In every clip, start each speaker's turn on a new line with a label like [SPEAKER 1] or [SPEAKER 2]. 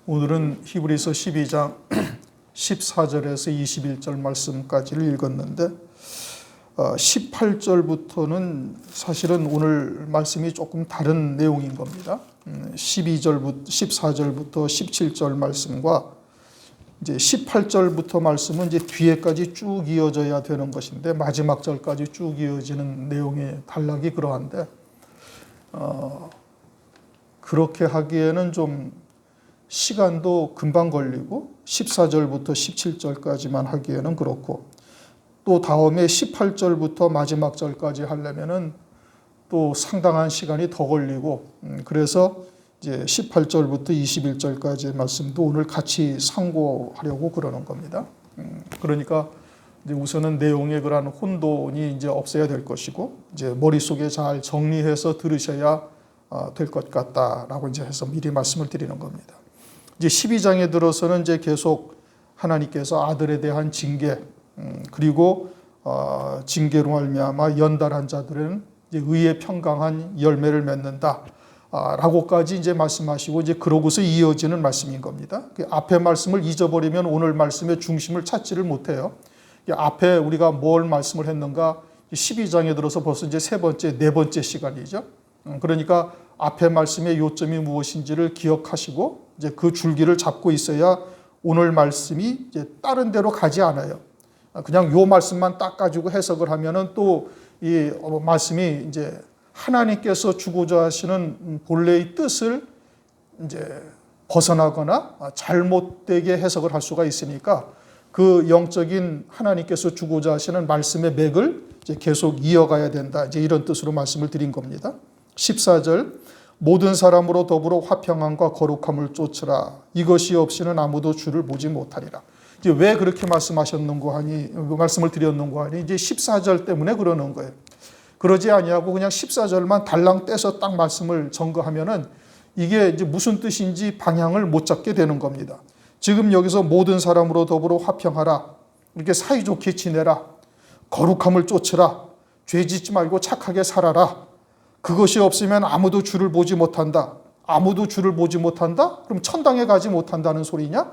[SPEAKER 1] 오늘은 히브리서 12장 14절에서 21절 말씀까지를 읽었는데 18절부터는 사실은 오늘 말씀이 조금 다른 내용인 겁니다. 14절부터 17절 말씀과 이제 18절부터 말씀은 이제 뒤에까지 쭉 이어져야 되는 것인데 마지막 절까지 쭉 이어지는 내용의 단락이 그러한데 그렇게 하기에는 좀 시간도 금방 걸리고 14절부터 17절까지만 하기에는 그렇고 또 다음에 18절부터 마지막 절까지 하려면은 또 상당한 시간이 더 걸리고 그래서 이제 18절부터 21절까지의 말씀도 오늘 같이 상고하려고 그러는 겁니다. 그러니까 이제 우선은 내용의 그러한 혼돈이 이제 없어야 될 것이고 이제 머릿속에 잘 정리해서 들으셔야 될 것 같다라고 이제 해서 미리 말씀을 드리는 겁니다. 이제 12장에 들어서는 이제 계속 하나님께서 아들에 대한 징계 그리고 징계로 말미암아 연달한 자들은 이제 의에 평강한 열매를 맺는다. 라고까지 이제 말씀하시고 이제 그러고서 이어지는 말씀인 겁니다. 앞에 말씀을 잊어버리면 오늘 말씀의 중심을 찾지를 못해요. 앞에 우리가 뭘 말씀을 했는가 12장에 들어서 벌써 이제 네 번째 시간이죠. 그러니까 앞에 말씀의 요점이 무엇인지를 기억하시고 이제 그 줄기를 잡고 있어야 오늘 말씀이 이제 다른 데로 가지 않아요. 그냥 요 말씀만 딱 가지고 해석을 하면은 또 이 말씀이 이제 하나님께서 주고자 하시는 본래의 뜻을 이제 벗어나거나 잘못되게 해석을 할 수가 있으니까 그 영적인 하나님께서 주고자 하시는 말씀의 맥을 이제 계속 이어가야 된다. 이제 이런 뜻으로 말씀을 드린 겁니다. 14절 모든 사람으로 더불어 화평함과 거룩함을 쫓으라. 이것이 없이는 아무도 주를 보지 못하리라. 이제 왜 그렇게 말씀하셨는고 하니 말씀을 드렸는고 하니 이제 14절 때문에 그러는 거예요. 그러지 아니하고 그냥 14절만 달랑 떼서 딱 말씀을 전거하면은 이게 이제 무슨 뜻인지 방향을 못 잡게 되는 겁니다. 지금 여기서 모든 사람으로 더불어 화평하라. 이렇게 사이좋게 지내라. 거룩함을 쫓으라. 죄 짓지 말고 착하게 살아라. 그것이 없으면 아무도 주를 보지 못한다. 아무도 주를 보지 못한다? 그럼 천당에 가지 못한다는 소리냐?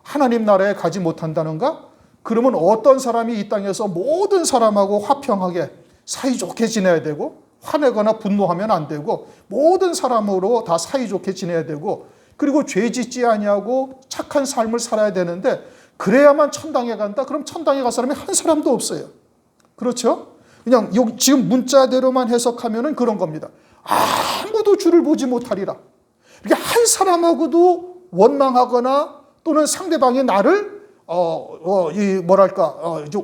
[SPEAKER 1] 하나님 나라에 가지 못한다는가? 그러면 어떤 사람이 이 땅에서 모든 사람하고 화평하게 사이좋게 지내야 되고 화내거나 분노하면 안 되고 모든 사람으로 다 사이좋게 지내야 되고 그리고 죄 짓지 아니하고 착한 삶을 살아야 되는데 그래야만 천당에 간다? 그럼 천당에 갈 사람이 한 사람도 없어요. 그렇죠? 그냥 지금 문자대로만 해석하면은 그런 겁니다. 아무도 주를 보지 못하리라. 이렇게 한 사람하고도 원망하거나 또는 상대방이 나를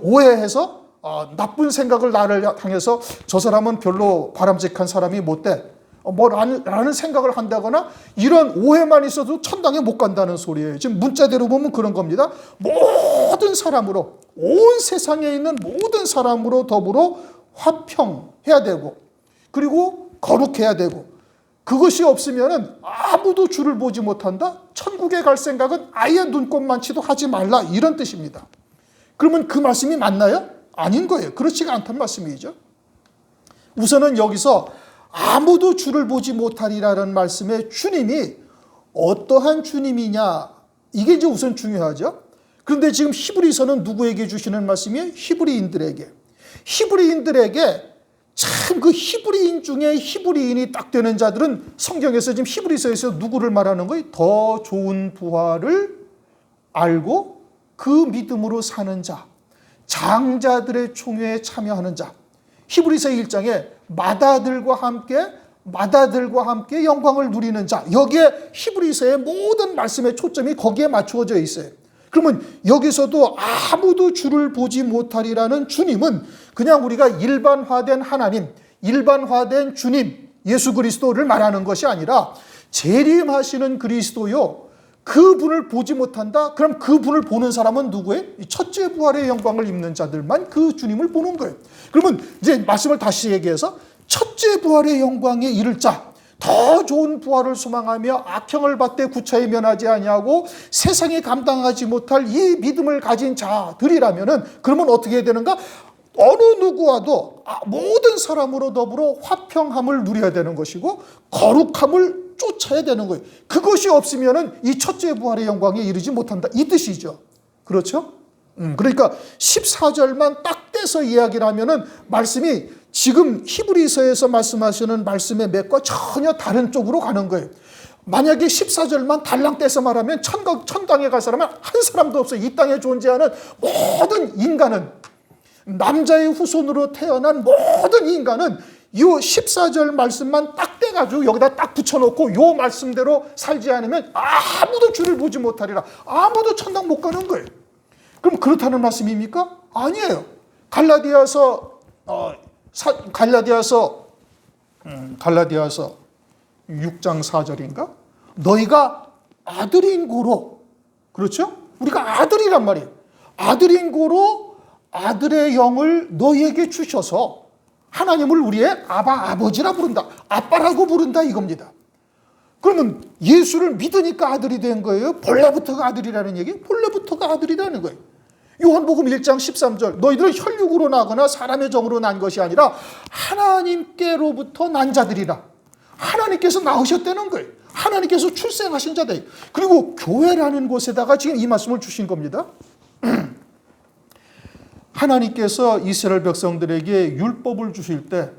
[SPEAKER 1] 오해해서 나쁜 생각을 나를 향해서 저 사람은 별로 바람직한 사람이 못 돼. 라는 생각을 한다거나 이런 오해만 있어도 천당에 못 간다는 소리예요. 지금 문자대로 보면 그런 겁니다. 모든 사람으로 온 세상에 있는 모든 사람으로 더불어 화평해야 되고 그리고 거룩해야 되고 그것이 없으면 아무도 주를 보지 못한다. 천국에 갈 생각은 아예 눈꼽만치도 하지 말라 이런 뜻입니다. 그러면 그 말씀이 맞나요? 아닌 거예요. 그렇지가 않다는 말씀이죠. 우선은 여기서 아무도 주를 보지 못하리라는 말씀에 주님이 어떠한 주님이냐 이게 이제 우선 중요하죠. 그런데 지금 히브리서는 누구에게 주시는 말씀이에요? 히브리인들에게 참 그 히브리인 중에 히브리인이 딱 되는 자들은 성경에서 지금 히브리서에서 누구를 말하는 거예요? 더 좋은 부활을 알고 그 믿음으로 사는 자, 장자들의 총회에 참여하는 자. 히브리서 1장에 마다들과 함께 영광을 누리는 자. 여기에 히브리서의 모든 말씀의 초점이 거기에 맞추어져 있어요. 그러면 여기서도 아무도 주를 보지 못하리라는 주님은 그냥 우리가 일반화된 하나님, 일반화된 주님, 예수 그리스도를 말하는 것이 아니라 재림하시는 그리스도요. 그분을 보지 못한다? 그럼 그분을 보는 사람은 누구예요? 첫째 부활의 영광을 입는 자들만 그 주님을 보는 거예요. 그러면 이제 말씀을 다시 얘기해서 첫째 부활의 영광에 이를 자, 더 좋은 부활을 소망하며 악형을 받되 구차히 면하지 아니하고 세상이 감당하지 못할 이 믿음을 가진 자들이라면은 그러면 어떻게 해야 되는가? 어느 누구와도 모든 사람으로 더불어 화평함을 누려야 되는 것이고 거룩함을 쫓아야 되는 거예요. 그것이 없으면은 이 첫째 부활의 영광에 이르지 못한다, 이 뜻이죠. 그렇죠? 그러니까 14절만 딱 떼서 이야기를 하면은 말씀이 지금 히브리서에서 말씀하시는 말씀의 맥과 전혀 다른 쪽으로 가는 거예요. 만약에 14절만 달랑 떼서 말하면 천당에 갈 사람은 한 사람도 없어요. 이 땅에 존재하는 모든 인간은, 남자의 후손으로 태어난 모든 인간은 이 14절 말씀만 딱 떼가지고 여기다 딱 붙여놓고 이 말씀대로 살지 않으면 아무도 주를 보지 못하리라, 아무도 천당 못 가는 거예요. 그럼 그렇다는 말씀입니까? 아니에요. 갈라디아서 6장 4절인가? 너희가 아들인 고로, 그렇죠? 우리가 아들이란 말이에요. 아들인 고로 아들의 영을 너희에게 주셔서 하나님을 우리의 아버지라 부른다, 아빠라고 부른다, 이겁니다. 그러면 예수를 믿으니까 아들이 된 거예요? 본래부터가 아들이라는 얘기? 본래부터가 아들이라는 거예요. 요한복음 1장 13절, 너희들은 혈육으로 나거나 사람의 정으로 난 것이 아니라 하나님께로부터 난 자들이라. 하나님께서 낳으셨다는 거예요. 하나님께서 출생하신 자들. 그리고 교회라는 곳에다가 지금 이 말씀을 주신 겁니다. 하나님께서 이스라엘 백성들에게 율법을 주실 때,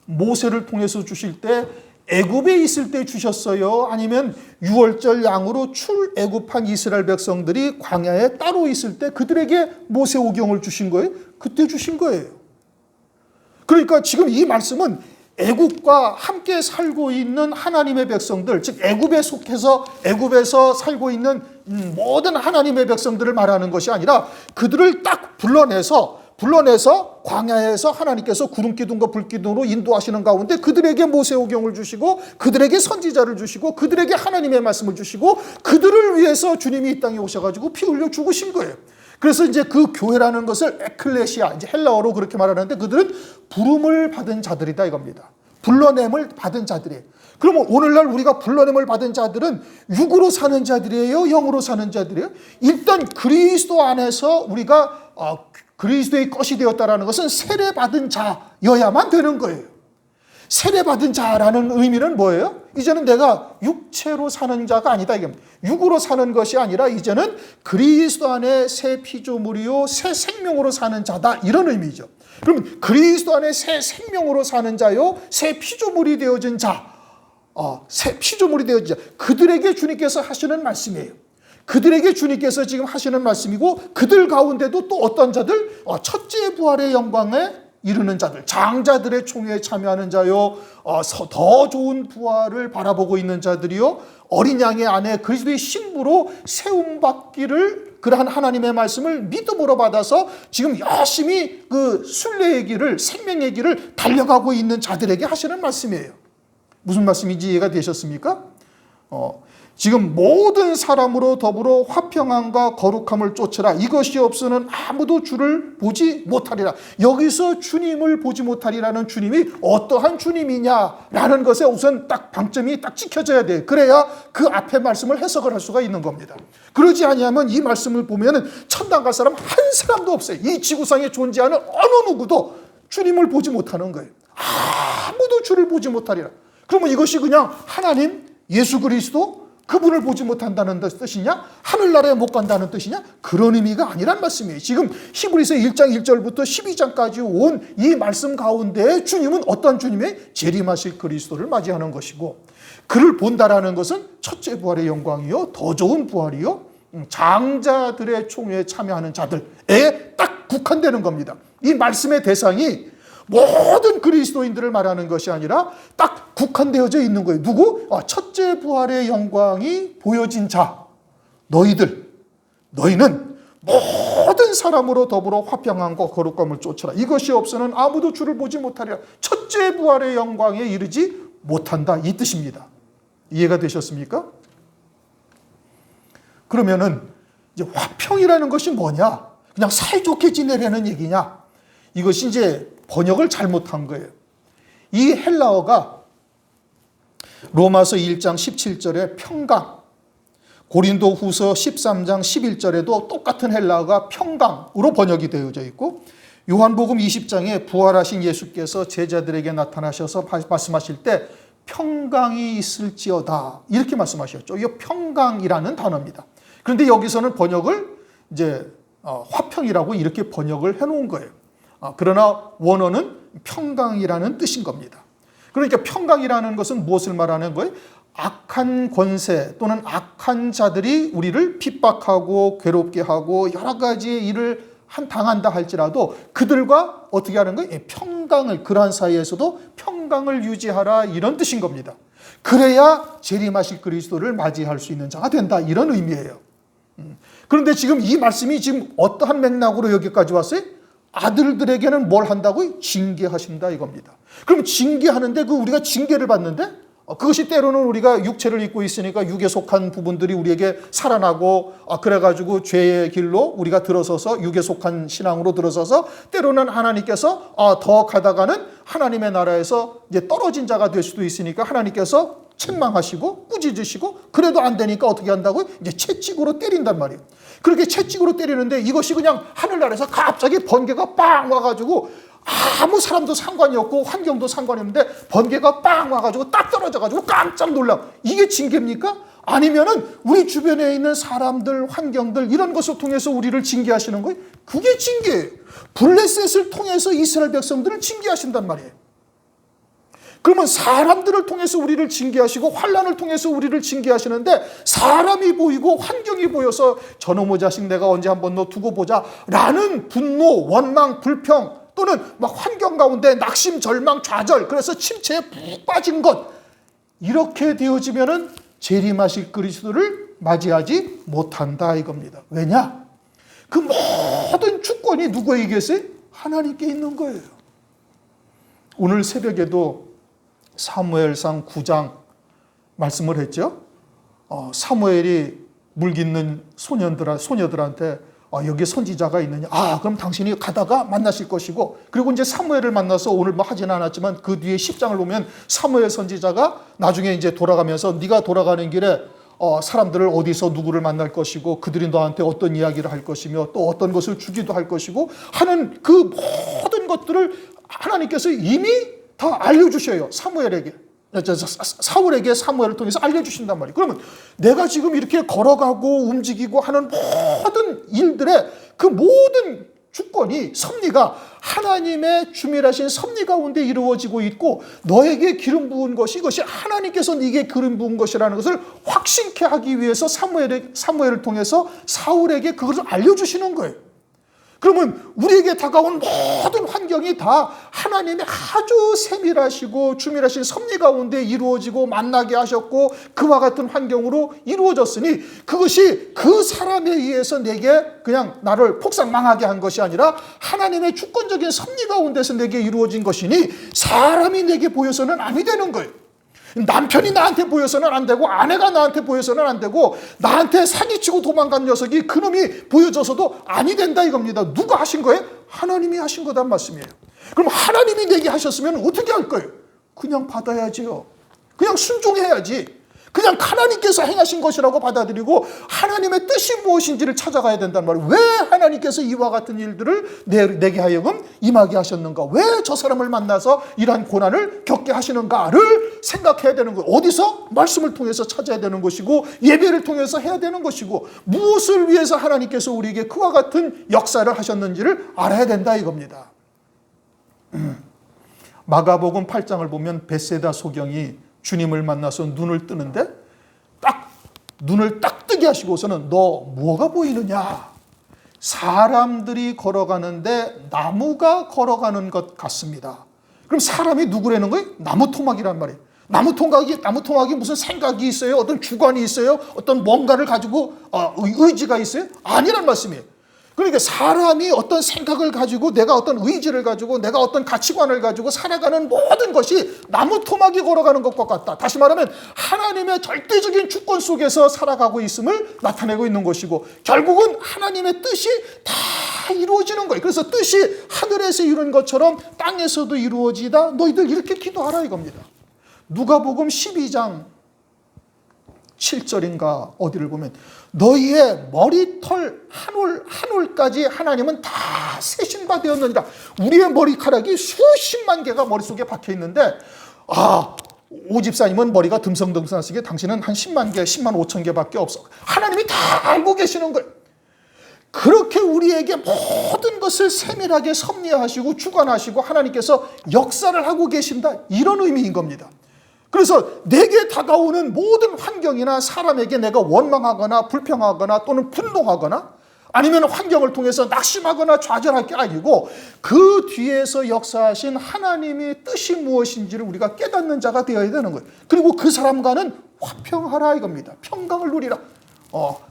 [SPEAKER 1] 모세를 통해서 주실 때 애굽에 있을 때 주셨어요? 아니면 유월절 양으로 출애굽한 이스라엘 백성들이 광야에 따로 있을 때 그들에게 모세오경을 주신 거예요? 그때 주신 거예요. 그러니까 지금 이 말씀은 애굽과 함께 살고 있는 하나님의 백성들, 즉 애굽에 속해서 애굽에서 살고 있는 모든 하나님의 백성들을 말하는 것이 아니라 그들을 딱 불러내서 광야에서 하나님께서 구름 기둥과 불 기둥으로 인도하시는 가운데 그들에게 모세오경을 주시고 그들에게 선지자를 주시고 그들에게 하나님의 말씀을 주시고 그들을 위해서 주님이 이 땅에 오셔가지고 피 흘려 죽으신 거예요. 그래서 이제 그 교회라는 것을 에클레시아, 이제 헬라어로 그렇게 말하는데 그들은 부름을 받은 자들이다, 이겁니다. 불러냄을 받은 자들이에요. 그러면 오늘날 우리가 불러냄을 받은 자들은 육으로 사는 자들이에요? 영으로 사는 자들이에요? 일단 그리스도 안에서 우리가 그리스도의 것이 되었다라는 것은 세례받은 자여야만 되는 거예요. 세례받은 자라는 의미는 뭐예요? 이제는 내가 육체로 사는 자가 아니다, 이겁니다. 육으로 사는 것이 아니라 이제는 그리스도 안에 새 피조물이요 새 생명으로 사는 자다, 이런 의미죠. 그럼 그리스도 안에 새 생명으로 사는 자요 새 피조물이 되어진 자, 새 피조물이 되어진 자, 그들에게 주님께서 하시는 말씀이에요. 그들에게 주님께서 지금 하시는 말씀이고, 그들 가운데도 또 어떤 자들? 첫째 부활의 영광에 이르는 자들, 장자들의 총회에 참여하는 자요, 더 좋은 부활을 바라보고 있는 자들이요, 어린 양의 안에 그리스도의 신부로 세움받기를, 그러한 하나님의 말씀을 믿음으로 받아서 지금 열심히 그 순례의 길을, 생명의 길을 달려가고 있는 자들에게 하시는 말씀이에요. 무슨 말씀인지 이해가 되셨습니까? 지금 모든 사람으로 더불어 화평함과 거룩함을 쫓으라. 이것이 없으면 아무도 주를 보지 못하리라. 여기서 주님을 보지 못하리라는 주님이 어떠한 주님이냐라는 것에 우선 딱 방점이 딱 찍혀져야 돼요. 그래야 그 앞에 말씀을 해석을 할 수가 있는 겁니다. 그러지 아니하면 이 말씀을 보면 천당 갈 사람 한 사람도 없어요. 이 지구상에 존재하는 어느 누구도 주님을 보지 못하는 거예요. 아무도 주를 보지 못하리라. 그러면 이것이 그냥 하나님, 예수 그리스도, 그분을 보지 못한다는 뜻이냐? 하늘나라에 못 간다는 뜻이냐? 그런 의미가 아니란 말씀이에요. 지금 히브리서 1장 1절부터 12장까지 온 이 말씀 가운데 주님은 어떤 주님의 재림하실 그리스도를 맞이하는 것이고, 그를 본다라는 것은 첫째 부활의 영광이요, 더 좋은 부활이요, 장자들의 총회에 참여하는 자들에 딱 국한되는 겁니다. 이 말씀의 대상이 모든 그리스도인들을 말하는 것이 아니라 딱 국한되어져 있는 거예요. 누구? 첫째 부활의 영광이 보여진 자, 너희는 모든 사람으로 더불어 화평함과 거룩함을 쫓으라. 이것이 없으면 아무도 주를 보지 못하리라. 첫째 부활의 영광에 이르지 못한다, 이 뜻입니다. 이해가 되셨습니까? 그러면은 이제 화평이라는 것이 뭐냐? 그냥 사이좋게 지내려는 얘기냐? 이것이 이제 번역을 잘못한 거예요. 이 헬라어가 로마서 1장 17절에 평강, 고린도 후서 13장 11절에도 똑같은 헬라어가 평강으로 번역이 되어져 있고, 요한복음 20장에 부활하신 예수께서 제자들에게 나타나셔서 말씀하실 때 평강이 있을지어다 이렇게 말씀하셨죠. 이 평강이라는 단어입니다. 그런데 여기서는 번역을 이제 화평이라고 이렇게 번역을 해놓은 거예요. 그러나 원어는 평강이라는 뜻인 겁니다. 그러니까 평강이라는 것은 무엇을 말하는 거예요? 악한 권세 또는 악한 자들이 우리를 핍박하고 괴롭게 하고 여러 가지의 일을 당한다 할지라도 그들과 어떻게 하는 거예요? 평강을, 그러한 사이에서도 평강을 유지하라 이런 뜻인 겁니다. 그래야 재림하실 그리스도를 맞이할 수 있는 자가 된다 이런 의미예요. 그런데 지금 이 말씀이 지금 어떠한 맥락으로 여기까지 왔어요? 아들들에게는 뭘 한다고요? 징계하신다 이겁니다. 그럼 징계하는데 우리가 징계를 받는데 그것이 때로는 우리가 육체를 입고 있으니까 육에 속한 부분들이 우리에게 살아나고 그래가지고 죄의 길로 우리가 들어서서 육에 속한 신앙으로 들어서서 때로는 하나님께서 더 가다가는 하나님의 나라에서 이제 떨어진 자가 될 수도 있으니까 하나님께서 책망하시고 꾸짖으시고 그래도 안 되니까 어떻게 한다고요? 이제 채찍으로 때린단 말이에요. 그렇게 채찍으로 때리는데 이것이 그냥 하늘나라에서 갑자기 번개가 빵 와가지고 아무 사람도 상관이 없고 환경도 상관이 없는데 번개가 빵 와가지고 딱 떨어져가지고 깜짝 놀라. 이게 징계입니까? 아니면은 우리 주변에 있는 사람들, 환경들 이런 것을 통해서 우리를 징계하시는 거예요? 그게 징계예요. 블레셋을 통해서 이스라엘 백성들을 징계하신단 말이에요. 그러면 사람들을 통해서 우리를 징계하시고 환난을 통해서 우리를 징계하시는데 사람이 보이고 환경이 보여서 저놈의 자식 내가 언제 한번 너 두고 보자 라는 분노, 원망, 불평 또는 막 환경 가운데 낙심, 절망, 좌절 그래서 침체에 푹 빠진 것 이렇게 되어지면은 재림하실 그리스도를 맞이하지 못한다 이겁니다. 왜냐? 그 모든 주권이 누구에게 있어요? 하나님께 있는 거예요. 오늘 새벽에도 사무엘상 9장 말씀을 했죠. 사무엘이 물깃는 소녀들한테 여기 선지자가 있느냐? 그럼 당신이 가다가 만나실 것이고 그리고 이제 사무엘을 만나서 오늘 뭐 하지는 않았지만 그 뒤에 10장을 보면 사무엘 선지자가 나중에 이제 돌아가면서 네가 돌아가는 길에 사람들을 어디서 누구를 만날 것이고 그들이 너한테 어떤 이야기를 할 것이며 또 어떤 것을 주기도 할 것이고 하는 그 모든 것들을 하나님께서 이미 다 알려주셔요. 사울에게 사무엘을 통해서 알려주신단 말이에요. 그러면 내가 지금 이렇게 걸어가고 움직이고 하는 모든 일들의 그 모든 주권이 섭리가 하나님의 주밀하신 섭리 가운데 이루어지고 있고 너에게 기름 부은 것이 이것이 하나님께서 네게 기름 부은 것이라는 것을 확신케 하기 위해서 사무엘을 통해서 사울에게 그것을 알려주시는 거예요. 그러면 우리에게 다가온 모든 환경이 다 하나님의 아주 세밀하시고 주밀하신 섭리 가운데 이루어지고 만나게 하셨고 그와 같은 환경으로 이루어졌으니 그것이 그 사람에 의해서 내게 그냥 나를 폭삭망하게 한 것이 아니라 하나님의 주권적인 섭리 가운데서 내게 이루어진 것이니 사람이 내게 보여서는 아니 되는 거예요. 남편이 나한테 보여서는 안 되고 아내가 나한테 보여서는 안 되고 나한테 사기치고 도망간 녀석이 그놈이 보여져서도 아니 된다 이겁니다. 누가 하신 거예요? 하나님이 하신 거란 말씀이에요. 그럼 하나님이 내게 하셨으면 어떻게 할 거예요? 그냥 받아야지요. 그냥 순종해야지. 그냥 하나님께서 행하신 것이라고 받아들이고 하나님의 뜻이 무엇인지를 찾아가야 된단 말이에요. 왜 하나님께서 이와 같은 일들을 내게 하여금 임하게 하셨는가? 왜 저 사람을 만나서 이러한 고난을 겪게 하시는가를 생각해야 되는 거예요. 어디서? 말씀을 통해서 찾아야 되는 것이고 예배를 통해서 해야 되는 것이고 무엇을 위해서 하나님께서 우리에게 그와 같은 역사를 하셨는지를 알아야 된다 이겁니다. 마가복음 8장을 보면 벳세다 소경이 주님을 만나서 눈을 뜨는데 눈을 딱 뜨게 하시고서는 너 뭐가 보이느냐? 사람들이 걸어가는데 나무가 걸어가는 것 같습니다. 그럼 사람이 누구라는 거예요? 나무토막이란 말이에요. 나무토막이 무슨 생각이 있어요? 어떤 주관이 있어요? 어떤 뭔가를 가지고 의지가 있어요? 아니란 말씀이에요. 그러니까 사람이 어떤 생각을 가지고 내가 어떤 의지를 가지고 내가 어떤 가치관을 가지고 살아가는 모든 것이 나무토막이 걸어가는 것과 같다. 다시 말하면 하나님의 절대적인 주권 속에서 살아가고 있음을 나타내고 있는 것이고 결국은 하나님의 뜻이 다 이루어지는 거예요. 그래서 뜻이 하늘에서 이룬 것처럼 땅에서도 이루어지다. 너희들 이렇게 기도하라 이겁니다. 누가복음 12장 7절인가 어디를 보면 너희의 머리털 한 올까지 하나님은 다 세신 바 되었느니라. 우리의 머리카락이 수십만 개가 머릿속에 박혀 있는데 오집사님은 머리가 듬성듬성하시게 당신은 한 10만 개, 10만 5천 개밖에 없어. 하나님이 다 알고 계시는 거예요. 그렇게 우리에게 모든 것을 세밀하게 섭리하시고 주관하시고 하나님께서 역사를 하고 계신다, 이런 의미인 겁니다. 그래서 내게 다가오는 모든 환경이나 사람에게 내가 원망하거나 불평하거나 또는 분노하거나 아니면 환경을 통해서 낙심하거나 좌절할 게 아니고 그 뒤에서 역사하신 하나님의 뜻이 무엇인지를 우리가 깨닫는 자가 되어야 되는 거예요. 그리고 그 사람과는 화평하라 이겁니다. 평강을 누리라.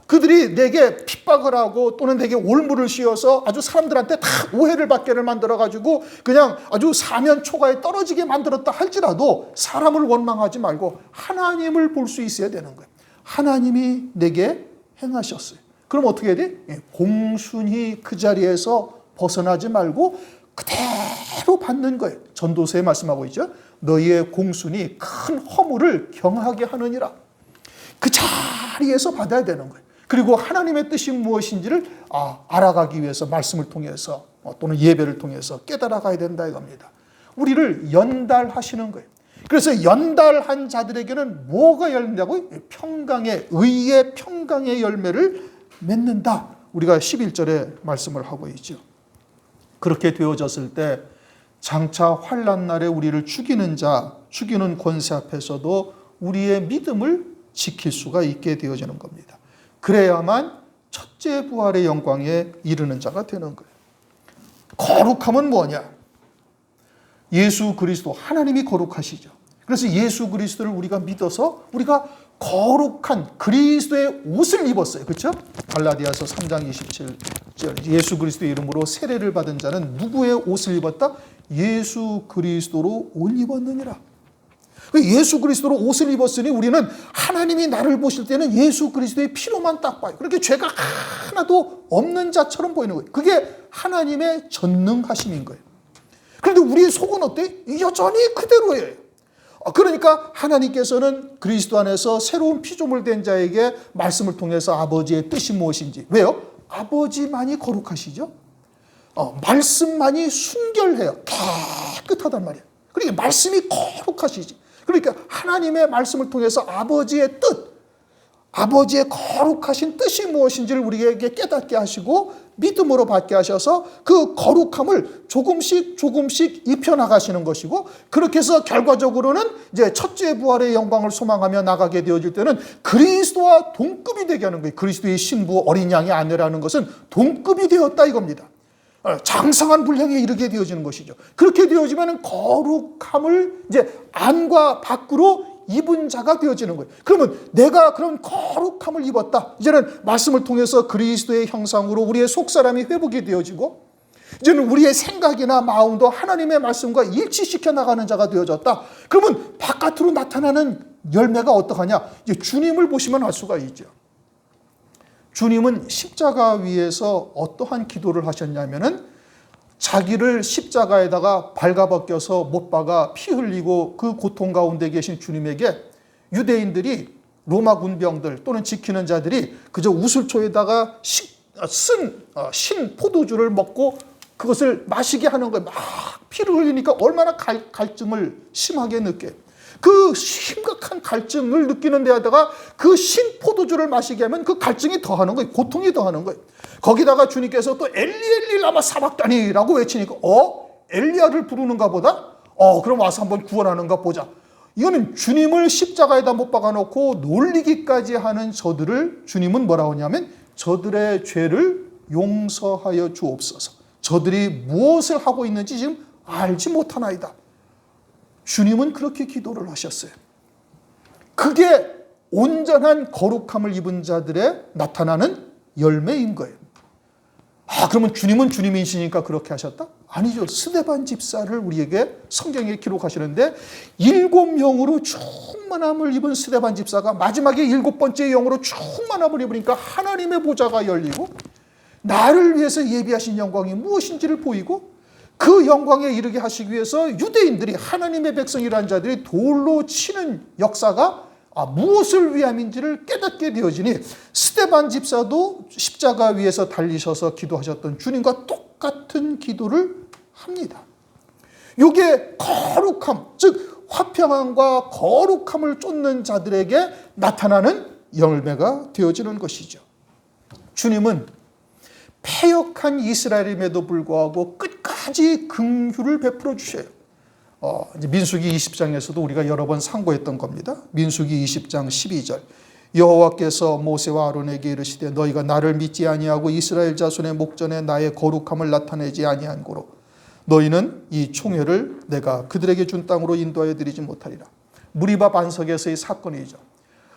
[SPEAKER 1] 그들이 내게 핍박을 하고 또는 내게 올무를 씌워서 아주 사람들한테 다 오해를 받게를 만들어가지고 그냥 아주 사면 초가에 떨어지게 만들었다 할지라도 사람을 원망하지 말고 하나님을 볼 수 있어야 되는 거예요. 하나님이 내게 행하셨어요. 그럼 어떻게 해야 돼? 공순히 그 자리에서 벗어나지 말고 그대로 받는 거예요. 전도서에 말씀하고 있죠. 너희의 공순이 큰 허물을 경하게 하느니라. 그 자리에서 받아야 되는 거예요. 그리고 하나님의 뜻이 무엇인지를 알아가기 위해서 말씀을 통해서 또는 예배를 통해서 깨달아 가야 된다 이겁니다. 우리를 연달하시는 거예요. 그래서 연달한 자들에게는 뭐가 열린다고요? 평강의, 의의 평강의 열매를 맺는다. 우리가 11절에 말씀을 하고 있죠. 그렇게 되어졌을 때 장차 환난 날에 우리를 죽이는 자, 죽이는 권세 앞에서도 우리의 믿음을 지킬 수가 있게 되어지는 겁니다. 그래야만 첫째 부활의 영광에 이르는 자가 되는 거예요. 거룩함은 뭐냐? 예수 그리스도, 하나님이 거룩하시죠. 그래서 예수 그리스도를 우리가 믿어서 우리가 거룩한 그리스도의 옷을 입었어요. 그렇죠? 갈라디아서 3장 27절 예수 그리스도의 이름으로 세례를 받은 자는 누구의 옷을 입었다? 예수 그리스도로 옷 입었느니라. 예수 그리스도로 옷을 입었으니 우리는 하나님이 나를 보실 때는 예수 그리스도의 피로만 딱 봐요. 그렇게 죄가 하나도 없는 자처럼 보이는 거예요. 그게 하나님의 전능하심인 거예요. 그런데 우리의 속은 어때? 여전히 그대로예요. 그러니까 하나님께서는 그리스도 안에서 새로운 피조물 된 자에게 말씀을 통해서 아버지의 뜻이 무엇인지. 왜요? 아버지만이 거룩하시죠. 말씀만이 순결해요. 깨끗하단 말이에요. 그러니까 말씀이 거룩하시지. 그러니까 하나님의 말씀을 통해서 아버지의 뜻, 아버지의 거룩하신 뜻이 무엇인지를 우리에게 깨닫게 하시고 믿음으로 받게 하셔서 그 거룩함을 조금씩 입혀나가시는 것이고, 그렇게 해서 결과적으로는 이제 첫째 부활의 영광을 소망하며 나가게 되어질 때는 그리스도와 동급이 되게 하는 거예요. 그리스도의 신부 어린 양의 아내라는 것은 동급이 되었다 이겁니다. 장성한 분량에 이르게 되어지는 것이죠. 그렇게 되어지면 거룩함을 이제 안과 밖으로 입은 자가 되어지는 거예요. 그러면 내가 그런 거룩함을 입었다. 이제는 말씀을 통해서 그리스도의 형상으로 우리의 속사람이 회복이 되어지고, 이제는 우리의 생각이나 마음도 하나님의 말씀과 일치시켜 나가는 자가 되어졌다. 그러면 바깥으로 나타나는 열매가 어떠하냐? 이제 주님을 보시면 알 수가 있죠. 주님은 십자가 위에서 어떠한 기도를 하셨냐면은 자기를 십자가에다가 발가벗겨서 못 박아 피 흘리고 그 고통 가운데 계신 주님에게 유대인들이, 로마 군병들 또는 지키는 자들이 그저 우슬초에다가 신 포도주를 먹고 그것을 마시게 하는 거예요. 막 피를 흘리니까 얼마나 갈증을 심하게 느껴요. 그 심각한 갈증을 느끼는 데다가 그 신 포도주를 마시게 하면 그 갈증이 더하는 거예요. 고통이 더하는 거예요. 거기다가 주님께서 또 엘리 엘리 라마 사박다니라고 외치니까 엘리야를 부르는가 보다? 그럼 와서 한번 구원하는가 보자. 이거는 주님을 십자가에다 못 박아놓고 놀리기까지 하는 저들을 주님은 뭐라고 하냐면 저들의 죄를 용서하여 주옵소서. 저들이 무엇을 하고 있는지 지금 알지 못하나이다. 주님은 그렇게 기도를 하셨어요. 그게 온전한 거룩함을 입은 자들의 나타나는 열매인 거예요. 그러면 주님은 주님이시니까 그렇게 하셨다? 아니죠. 스데반 집사를 우리에게 성경에 기록하시는데 7영으로 충만함을 입은 스데반 집사가 마지막에 7번째 영으로 충만함을 입으니까 하나님의 보좌가 열리고 나를 위해서 예비하신 영광이 무엇인지를 보이고, 그 영광에 이르게 하시기 위해서 유대인들이, 하나님의 백성이라는 자들이 돌로 치는 역사가 무엇을 위함인지를 깨닫게 되어지니 스데반 집사도 십자가 위에서 달리셔서 기도하셨던 주님과 똑같은 기도를 합니다. 이게 거룩함, 즉 화평함과 거룩함을 쫓는 자들에게 나타나는 열매가 되어지는 것이죠. 주님은 패역한 이스라엘임에도 불구하고 끝까지 긍휼을 베풀어 주셔요. 이제 민수기 20장에서도 우리가 여러 번 상고했던 겁니다. 민수기 20장 12절. 여호와께서 모세와 아론에게 이르시되 너희가 나를 믿지 아니하고 이스라엘 자손의 목전에 나의 거룩함을 나타내지 아니한 고로 너희는 이 총회를 내가 그들에게 준 땅으로 인도하여 드리지 못하리라. 무리바 반석에서의 사건이죠.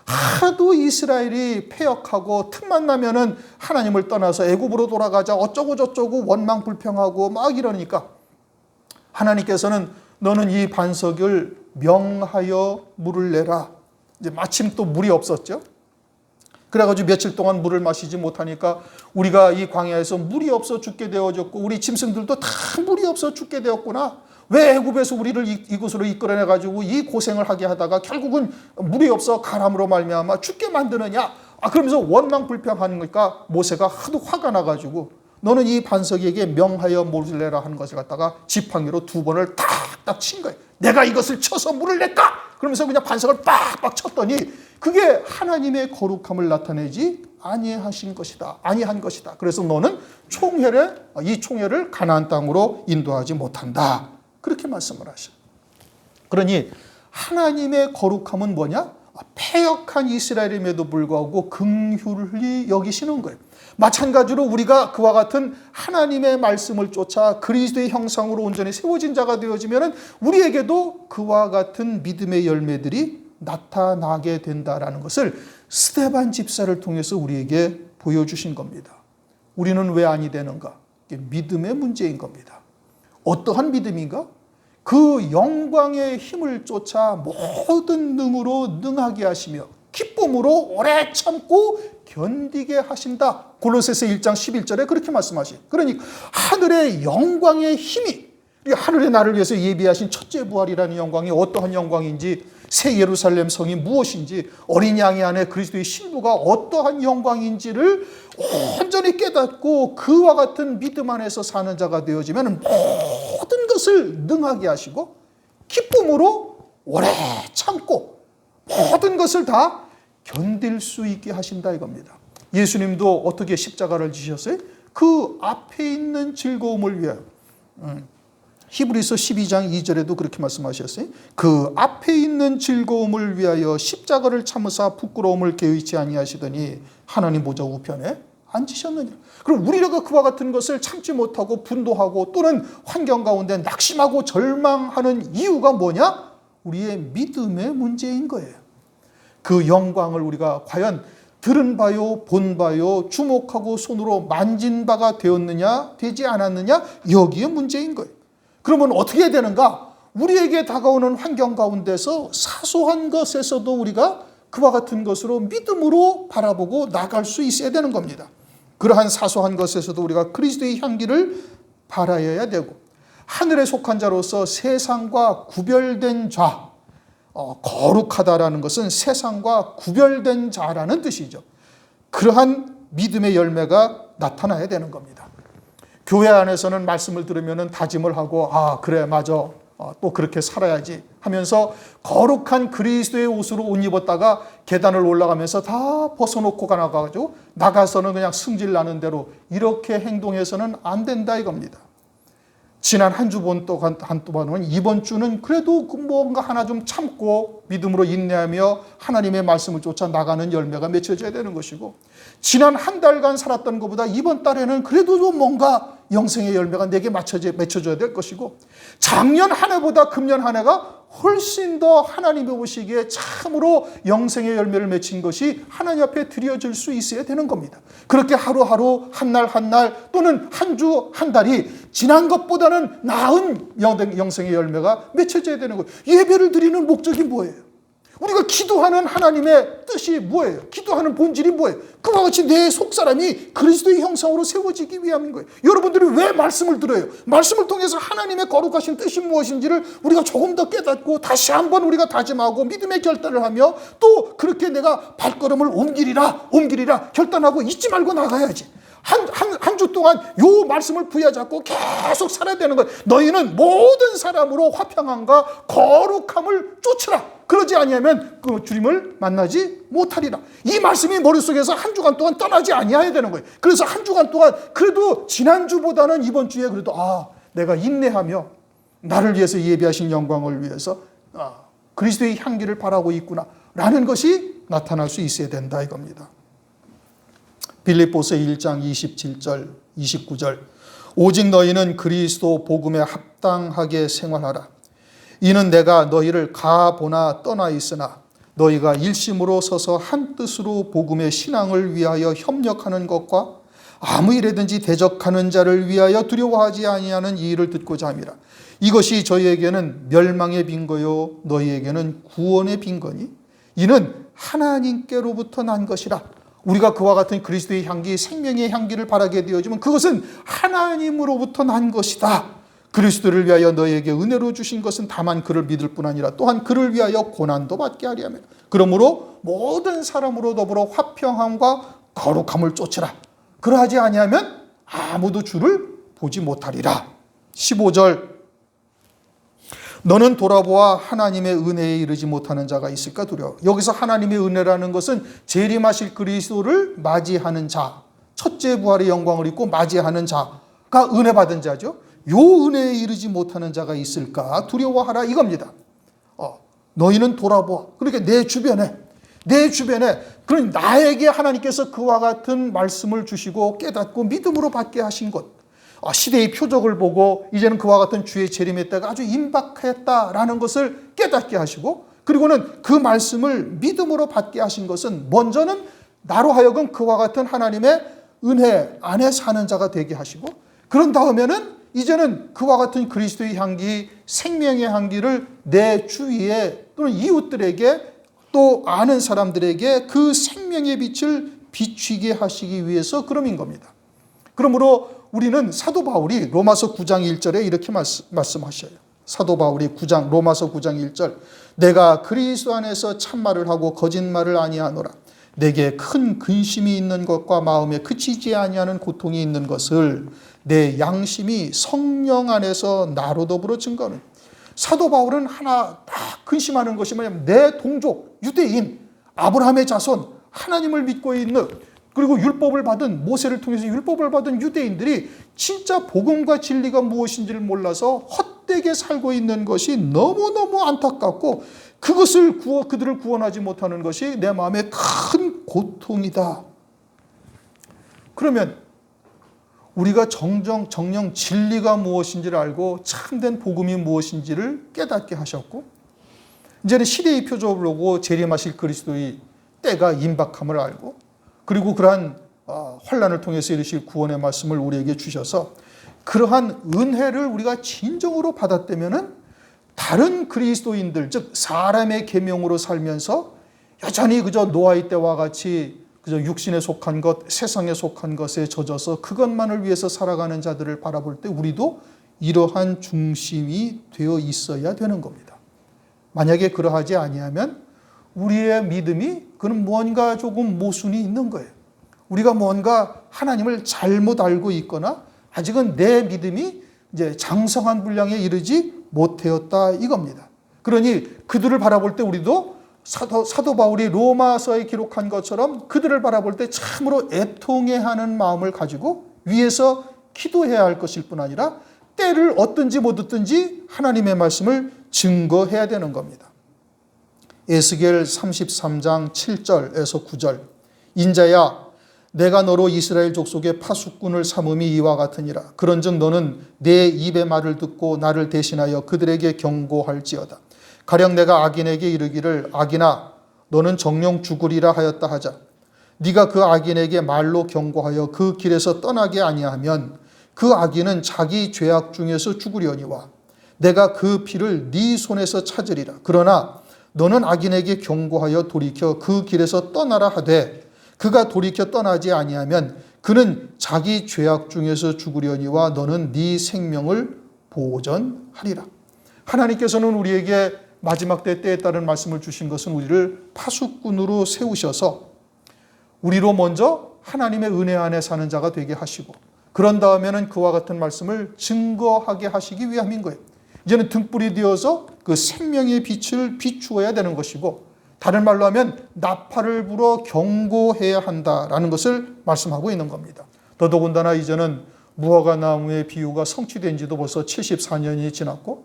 [SPEAKER 1] 하도 이스라엘이 패역하고 틈만 나면은 하나님을 떠나서 애굽으로 돌아가자 어쩌고 저쩌고 원망불평하고 막 이러니까 하나님께서는 너는 이 반석을 명하여 물을 내라. 이제 마침 또 물이 없었죠. 그래가지고 며칠 동안 물을 마시지 못하니까 우리가 이 광야에서 물이 없어 죽게 되어졌고 우리 짐승들도 다 물이 없어 죽게 되었구나. 왜 애굽에서 우리를 이곳으로 이끌어내가지고 이 고생을 하게 하다가 결국은 물이 없어 가람으로 말미암아 죽게 만드느냐. 그러면서 원망불평하는 거니까 모세가 하도 화가 나가지고 너는 이 반석에게 명하여 물을 내라 하는 것을 갖다가 지팡이로 2번을 탁탁 친 거예요. 내가 이것을 쳐서 물을 낼까? 그러면서 그냥 반석을 빡빡 쳤더니 그게 하나님의 거룩함을 나타내지 아니한 것이다. 그래서 너는 이 총회를 가나안 땅으로 인도하지 못한다. 그렇게 말씀을 하셔요. 그러니 하나님의 거룩함은 뭐냐? 패역한 이스라엘임에도 불구하고 긍휼히 여기시는 거예요. 마찬가지로 우리가 그와 같은 하나님의 말씀을 쫓아 그리스도의 형상으로 온전히 세워진 자가 되어지면 우리에게도 그와 같은 믿음의 열매들이 나타나게 된다라는 것을 스데반 집사를 통해서 우리에게 보여주신 겁니다. 우리는 왜 아니 되는가? 이게 믿음의 문제인 겁니다. 어떠한 믿음인가? 그 영광의 힘을 쫓아 모든 능으로 능하게 하시며 기쁨으로 오래 참고 견디게 하신다. 골로새서 1장 11절에 그렇게 말씀하시죠. 그러니까 하늘의 영광의 힘이 하늘의 나를 위해서 예비하신 첫째 부활이라는 영광이 어떠한 영광인지 새 예루살렘 성이 무엇인지 어린 양의 안에 그리스도의 신부가 어떠한 영광인지를 온전히 깨닫고 그와 같은 믿음 안에서 사는 자가 되어지면 모든 것을 능하게 하시고 기쁨으로 오래 참고 모든 것을 다 견딜 수 있게 하신다 이겁니다. 예수님도 어떻게 십자가를 지셨어요? 그 앞에 있는 즐거움을 위하여. 히브리서 12장 2절에도 그렇게 말씀하셨어요. 그 앞에 있는 즐거움을 위하여 십자가를 참으사 부끄러움을 개의치 아니하시더니 하나님 보좌 우편에 앉으셨느니라. 그럼 우리가 그와 같은 것을 참지 못하고 분노하고 또는 환경 가운데 낙심하고 절망하는 이유가 뭐냐? 우리의 믿음의 문제인 거예요. 그 영광을 우리가 과연 들은 바요, 본 바요, 주목하고 손으로 만진 바가 되었느냐, 되지 않았느냐? 여기에 문제인 거예요. 그러면 어떻게 해야 되는가? 우리에게 다가오는 환경 가운데서 사소한 것에서도 우리가 그와 같은 것으로 믿음으로 바라보고 나갈 수 있어야 되는 겁니다. 그러한 사소한 것에서도 우리가 그리스도의 향기를 바라여야 되고 하늘에 속한 자로서 세상과 구별된 자, 거룩하다라는 것은 세상과 구별된 자라는 뜻이죠. 그러한 믿음의 열매가 나타나야 되는 겁니다. 교회 안에서는 말씀을 들으면 다짐을 하고 그래 맞아 또 그렇게 살아야지 하면서 거룩한 그리스도의 옷으로 옷 입었다가 계단을 올라가면서 다 벗어놓고 나가가지고 나가서는 그냥 승질 나는 대로 이렇게 행동해서는 안 된다 이겁니다. 지난 한 주 동안은 이번 주는 그래도 뭔가 하나 좀 참고 믿음으로 인내하며 하나님의 말씀을 쫓아 나가는 열매가 맺혀져야 되는 것이고 지난 한 달간 살았던 것보다 이번 달에는 그래도 좀 뭔가 영생의 열매가 내게 맺혀져야 될 것이고 작년 한 해보다 금년 한 해가 훨씬 더 하나님이 보시기에 참으로 영생의 열매를 맺힌 것이 하나님 앞에 드려질 수 있어야 되는 겁니다. 그렇게 하루하루 한 날 한 날 또는 한 주 한 달이 지난 것보다는 나은 영생의 열매가 맺혀져야 되는 거예요. 예배를 드리는 목적이 뭐예요? 우리가 기도하는 하나님의 뜻이 뭐예요? 기도하는 본질이 뭐예요? 그와 같이 내 속사람이 그리스도의 형상으로 세워지기 위함인 거예요. 여러분들이 왜 말씀을 들어요? 말씀을 통해서 하나님의 거룩하신 뜻이 무엇인지를 우리가 조금 더 깨닫고 다시 한번 우리가 다짐하고 믿음의 결단을 하며 또 그렇게 내가 발걸음을 옮기리라 결단하고 잊지 말고 나가야지. 한 주 동안 요 말씀을 부여잡고 계속 살아야 되는 거예요. 너희는 모든 사람으로 화평함과 거룩함을 쫓으라. 그러지 아니하면 그 주님을 만나지 못하리라. 이 말씀이 머릿속에서 한 주간 동안 떠나지 아니해야 되는 거예요. 그래서 한 주간 동안 그래도 지난주보다는 이번 주에 그래도 내가 인내하며 나를 위해서 예비하신 영광을 위해서 그리스도의 향기를 바라고 있구나 라는 것이 나타날 수 있어야 된다 이겁니다. 빌립보서 1장 27절 29절 오직 너희는 그리스도 복음에 합당하게 생활하라. 이는 내가 너희를 가보나 떠나 있으나 너희가 일심으로 서서 한 뜻으로 복음의 신앙을 위하여 협력하는 것과 아무 일에든지 대적하는 자를 위하여 두려워하지 아니하는 이 일을 듣고자 함이라. 이것이 저희에게는 멸망의 빈거요 너희에게는 구원의 빈거니 이는 하나님께로부터 난 것이라. 우리가 그와 같은 그리스도의 향기, 생명의 향기를 바라게 되어지면 그것은 하나님으로부터 난 것이다. 그리스도를 위하여 너희에게 은혜로 주신 것은 다만 그를 믿을 뿐 아니라 또한 그를 위하여 고난도 받게 하리 하며 그러므로 모든 사람으로 더불어 화평함과 거룩함을 쫓으라. 그러하지 아니하면 아무도 주를 보지 못하리라. 15절 너는 돌아보아 하나님의 은혜에 이르지 못하는 자가 있을까 두려워. 여기서 하나님의 은혜라는 것은 재림하실 그리스도를 맞이하는 자, 첫째 부활의 영광을 입고 맞이하는 자가 은혜 받은 자죠. 요 은혜에 이르지 못하는 자가 있을까 두려워하라 이겁니다. 너희는 돌아보아. 그러니까 내 주변에 그런 나에게 하나님께서 그와 같은 말씀을 주시고 깨닫고 믿음으로 받게 하신 것, 시대의 표적을 보고 이제는 그와 같은 주의 재림의 때가 아주 임박했다라는 것을 깨닫게 하시고 그리고는 그 말씀을 믿음으로 받게 하신 것은 먼저는 나로 하여금 그와 같은 하나님의 은혜 안에 사는 자가 되게 하시고 그런 다음에는 이제는 그와 같은 그리스도의 향기, 생명의 향기를 내 주위에 또는 이웃들에게 또 아는 사람들에게 그 생명의 빛을 비추게 하시기 위해서 그럼인 겁니다. 그러므로 우리는 사도 바울이 로마서 9장 1절에 이렇게 말씀하셔요. 사도 바울이 로마서 9장 1절 내가 그리스도 안에서 참말을 하고 거짓말을 아니하노라. 내게 큰 근심이 있는 것과 마음에 그치지 아니하는 고통이 있는 것을 내 양심이 성령 안에서 나로 더불어 증거하는. 사도 바울은 하나 딱 근심하는 것이 뭐냐면 내 동족 유대인 아브라함의 자손 하나님을 믿고 있는 그리고 율법을 받은 모세를 통해서 율법을 받은 유대인들이 진짜 복음과 진리가 무엇인지를 몰라서 헛되게 살고 있는 것이 너무너무 안타깝고 그들을 구원하지 못하는 것이 내 마음에 큰 고통이다. 그러면 우리가 정령 진리가 무엇인지를 알고 참된 복음이 무엇인지를 깨닫게 하셨고 이제는 시대의 표적을 보고 재림하실 그리스도의 때가 임박함을 알고 그리고 그러한 환난을 통해서 이르실 구원의 말씀을 우리에게 주셔서 그러한 은혜를 우리가 진정으로 받았다면은 다른 그리스도인들 즉 사람의 계명으로 살면서 여전히 그저 노아의 때와 같이 그저 육신에 속한 것, 세상에 속한 것에 젖어서 그것만을 위해서 살아가는 자들을 바라볼 때 우리도 이러한 중심이 되어 있어야 되는 겁니다. 만약에 그러하지 아니하면 우리의 믿음이 그는 뭔가 조금 모순이 있는 거예요. 우리가 뭔가 하나님을 잘못 알고 있거나 아직은 내 믿음이 이제 장성한 분량에 이르지 못하였다 이겁니다. 그러니 그들을 바라볼 때 우리도 사도 바울이 로마서에 기록한 것처럼 그들을 바라볼 때 참으로 애통해하는 마음을 가지고 위에서 기도해야 할 것일 뿐 아니라 때를 얻든지 못 얻든지 하나님의 말씀을 증거해야 되는 겁니다. 에스겔 33장 7절에서 9절 인자야 내가 너로 이스라엘 족속의 파수꾼을 삼음이 이와 같으니라. 그런즉 너는 내 입의 말을 듣고 나를 대신하여 그들에게 경고할지어다. 가령 내가 악인에게 이르기를 악인아 너는 정령 죽으리라 하였다 하자. 네가 그 악인에게 말로 경고하여 그 길에서 떠나게 아니하면 그 악인은 자기 죄악 중에서 죽으려니와 내가 그 피를 네 손에서 찾으리라. 그러나 너는 악인에게 경고하여 돌이켜 그 길에서 떠나라 하되 그가 돌이켜 떠나지 아니하면 그는 자기 죄악 중에서 죽으려니와 너는 네 생명을 보전하리라. 하나님께서는 우리에게 마지막 때에 따른 말씀을 주신 것은 우리를 파수꾼으로 세우셔서 우리로 먼저 하나님의 은혜 안에 사는 자가 되게 하시고 그런 다음에는 그와 같은 말씀을 증거하게 하시기 위함인 거예요. 이제는 등불이 되어서 그 생명의 빛을 비추어야 되는 것이고 다른 말로 하면 나팔을 불어 경고해야 한다라는 것을 말씀하고 있는 겁니다. 더더군다나 이제는 무화과 나무의 비유가 성취된 지도 벌써 74년이 지났고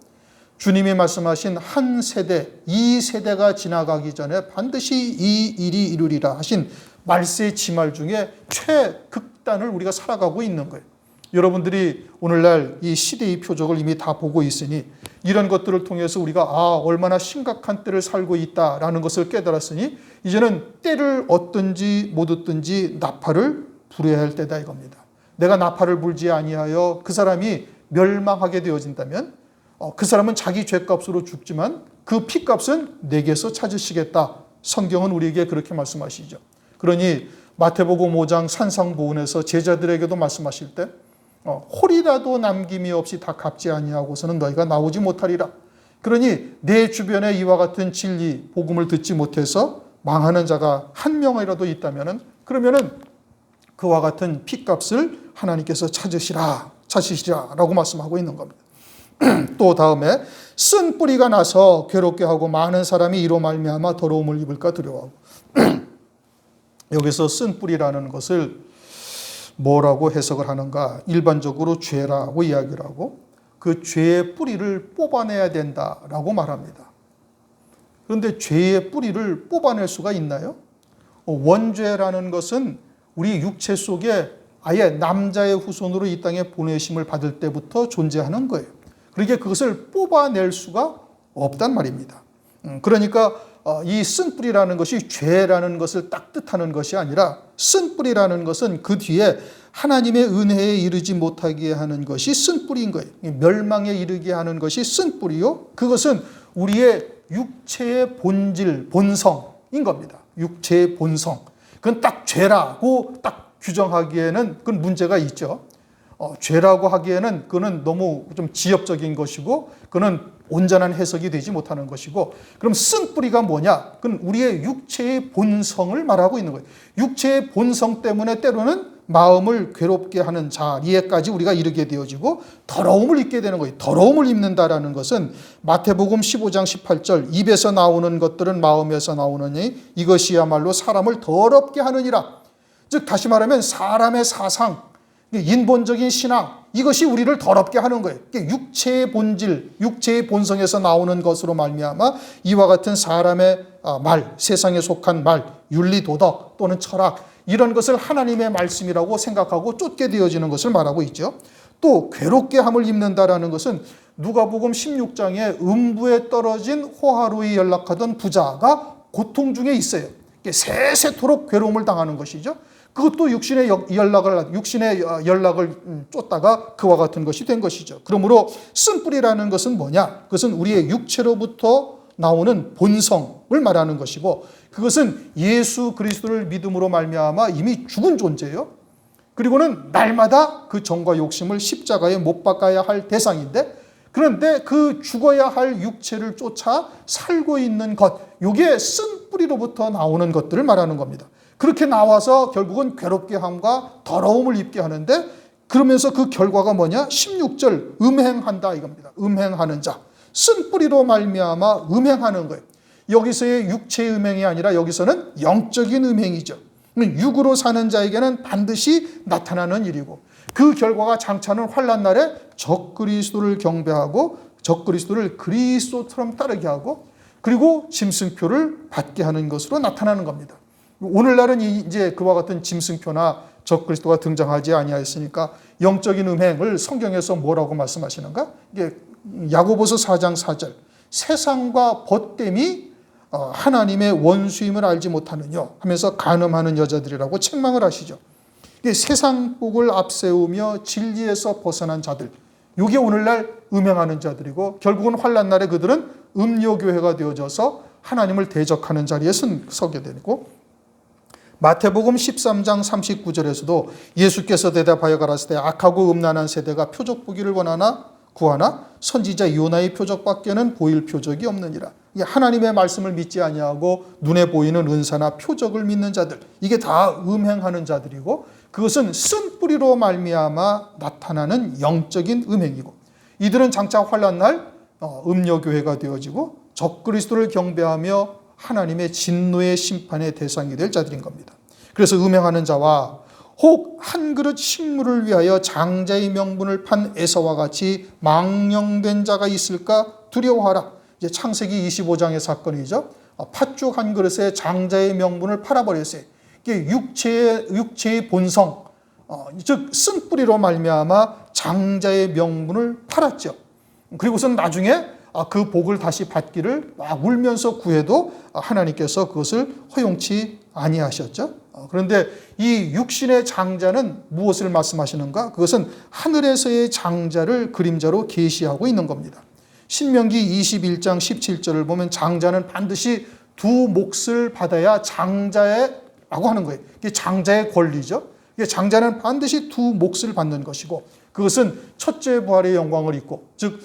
[SPEAKER 1] 주님이 말씀하신 한 세대, 이 세대가 지나가기 전에 반드시 이 일이 이루리라 하신 말세 지말 중에 최극단을 우리가 살아가고 있는 거예요. 여러분들이 오늘날 이 시대의 표적을 이미 다 보고 있으니 이런 것들을 통해서 우리가 얼마나 심각한 때를 살고 있다라는 것을 깨달았으니 이제는 때를 얻든지 못 얻든지 나팔을 불어야 할 때다 이겁니다. 내가 나팔을 불지 아니하여 그 사람이 멸망하게 되어진다면 그 사람은 자기 죄값으로 죽지만 그 피값은 내게서 찾으시겠다. 성경은 우리에게 그렇게 말씀하시죠. 그러니 마태복음 5장 산상보훈에서 제자들에게도 말씀하실 때 홀이라도 남김이 없이 다 갚지 아니하고서는 너희가 나오지 못하리라. 그러니 내 주변에 이와 같은 진리, 복음을 듣지 못해서 망하는 자가 한 명이라도 있다면 그러면은 그와 같은 피값을 하나님께서 찾으시라라고 말씀하고 있는 겁니다. 또 다음에 쓴 뿌리가 나서 괴롭게 하고 많은 사람이 이로 말미암아 더러움을 입을까 두려워하고 여기서 쓴 뿌리라는 것을 뭐라고 해석을 하는가? 일반적으로 죄라고 이야기를 하고 그 죄의 뿌리를 뽑아내야 된다라고 말합니다. 그런데 죄의 뿌리를 뽑아낼 수가 있나요? 원죄라는 것은 우리 육체 속에 아예 남자의 후손으로 이 땅에 보내심을 받을 때부터 존재하는 거예요. 그러니까 그것을 뽑아낼 수가 없단 말입니다. 그러니까 이 쓴뿌리라는 것이 죄라는 것을 딱 뜻하는 것이 아니라 쓴뿌리라는 것은 그 뒤에 하나님의 은혜에 이르지 못하게 하는 것이 쓴뿌리인 거예요. 멸망에 이르게 하는 것이 쓴뿌리요. 그것은 우리의 육체의 본질, 본성인 겁니다. 육체의 본성. 그건 딱 죄라고 딱 규정하기에는 그건 문제가 있죠. 죄라고 하기에는 그는 너무 좀 지엽적인 것이고 그는 온전한 해석이 되지 못하는 것이고 그럼 쓴뿌리가 뭐냐? 그건 우리의 육체의 본성을 말하고 있는 거예요. 육체의 본성 때문에 때로는 마음을 괴롭게 하는 자리에까지 우리가 이르게 되어지고 더러움을 입게 되는 거예요. 더러움을 입는다라는 것은 마태복음 15장 18절 입에서 나오는 것들은 마음에서 나오느니 이것이야말로 사람을 더럽게 하느니라. 즉 다시 말하면 사람의 사상, 인본적인 신앙 이것이 우리를 더럽게 하는 거예요. 육체의 본질, 육체의 본성에서 나오는 것으로 말미암아 이와 같은 사람의 말, 세상에 속한 말, 윤리, 도덕 또는 철학 이런 것을 하나님의 말씀이라고 생각하고 쫓게 되어지는 것을 말하고 있죠. 또 괴롭게 함을 입는다라는 것은 누가복음 16장에 음부에 떨어진 호화로에 연락하던 부자가 고통 중에 있어요. 세세토록 괴로움을 당하는 것이죠. 그것도 육신의 연락을 쫓다가 그와 같은 것이 된 것이죠. 그러므로 쓴뿌리라는 것은 뭐냐? 그것은 우리의 육체로부터 나오는 본성을 말하는 것이고 그것은 예수 그리스도를 믿음으로 말미암아 이미 죽은 존재예요. 그리고는 날마다 그 정과 욕심을 십자가에 못 박아야 할 대상인데 그런데 그 죽어야 할 육체를 쫓아 살고 있는 것, 이게 쓴뿌리로부터 나오는 것들을 말하는 겁니다. 그렇게 나와서 결국은 괴롭게 함과 더러움을 입게 하는데 그러면서 그 결과가 뭐냐? 16절 음행한다 이겁니다. 음행하는 자. 쓴뿌리로 말미암아 음행하는 거예요. 여기서의 육체의 음행이 아니라 여기서는 영적인 음행이죠. 육으로 사는 자에게는 반드시 나타나는 일이고 그 결과가 장차는 환난 날에 적그리스도를 경배하고 적그리스도를 그리스도처럼 따르게 하고 그리고 짐승표를 받게 하는 것으로 나타나는 겁니다. 오늘날은 이제 그와 같은 짐승표나 적그리스도가 등장하지 아니하였으니까 영적인 음행을 성경에서 뭐라고 말씀하시는가? 이게 야고보서 4장 4절 세상과 벗됨이 하나님의 원수임을 알지 못하느냐 하면서 간음하는 여자들이라고 책망을 하시죠. 세상 복을 앞세우며 진리에서 벗어난 자들, 이게 오늘날 음행하는 자들이고 결국은 환난 날에 그들은 음료교회가 되어져서 하나님을 대적하는 자리에 서게 되고, 마태복음 13장 39절에서도 예수께서 대답하여 가라사대 악하고 음란한 세대가 표적 보기를 구하나 선지자 요나의 표적밖에는 보일 표적이 없느니라. 하나님의 말씀을 믿지 아니하고 눈에 보이는 은사나 표적을 믿는 자들, 이게 다 음행하는 자들이고, 그것은 쓴 뿌리로 말미암아 나타나는 영적인 음행이고, 이들은 장차 환난날 음녀교회가 되어지고 적그리스도를 경배하며 하나님의 진노의 심판의 대상이 될 자들인 겁니다. 그래서 음행하는 자와 혹 한 그릇 식물을 위하여 장자의 명분을 판 에사와 같이 망령된 자가 있을까 두려워하라. 이제 창세기 25장의 사건이죠. 팥죽 한 그릇에 장자의 명분을 팔아버렸어요. 이게 육체의 본성, 즉 쓴뿌리로 말미암아 장자의 명분을 팔았죠. 그리고선 나중에 그 복을 다시 받기를 막 울면서 구해도 하나님께서 그것을 허용치 아니하셨죠. 그런데 이 육신의 장자는 무엇을 말씀하시는가? 그것은 하늘에서의 장자를 그림자로 계시하고 있는 겁니다. 신명기 21장 17절을 보면 장자는 반드시 두 몫을 받아야 장자라고 하는 거예요. 이게 장자의 권리죠. 이게 장자는 반드시 두 몫을 받는 것이고, 그것은 첫째 부활의 영광을 입고, 즉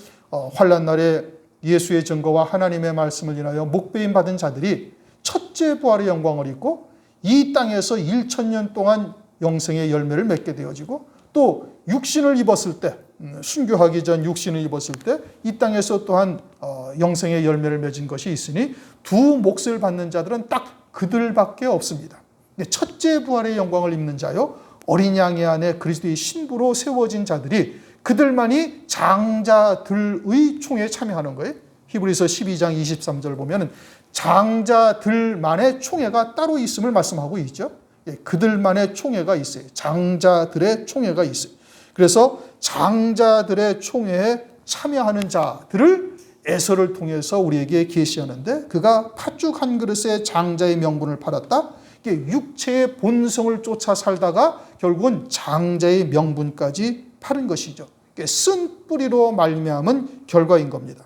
[SPEAKER 1] 환난 날에 예수의 증거와 하나님의 말씀을 인하여 목배임 받은 자들이 첫째 부활의 영광을 입고 이 땅에서 1000년 동안 영생의 열매를 맺게 되어지고, 또 육신을 입었을 때, 순교하기 전 육신을 입었을 때 이 땅에서 또한 영생의 열매를 맺은 것이 있으니 두 몫을 받는 자들은 딱 그들밖에 없습니다. 첫째 부활의 영광을 입는 자요, 어린 양의 안에 그리스도의 신부로 세워진 자들이, 그들만이 장자들의 총회에 참여하는 거예요. 히브리서 12장 23절 보면 장자들만의 총회가 따로 있음을 말씀하고 있죠. 그들만의 총회가 있어요. 장자들의 총회가 있어요. 그래서 장자들의 총회에 참여하는 자들을 에서를 통해서 우리에게 계시하는데, 그가 팥죽 한 그릇에 장자의 명분을 팔았다. 육체의 본성을 쫓아 살다가 결국은 장자의 명분까지 파는 것이죠. 쓴 뿌리로 말미암은 결과인 겁니다.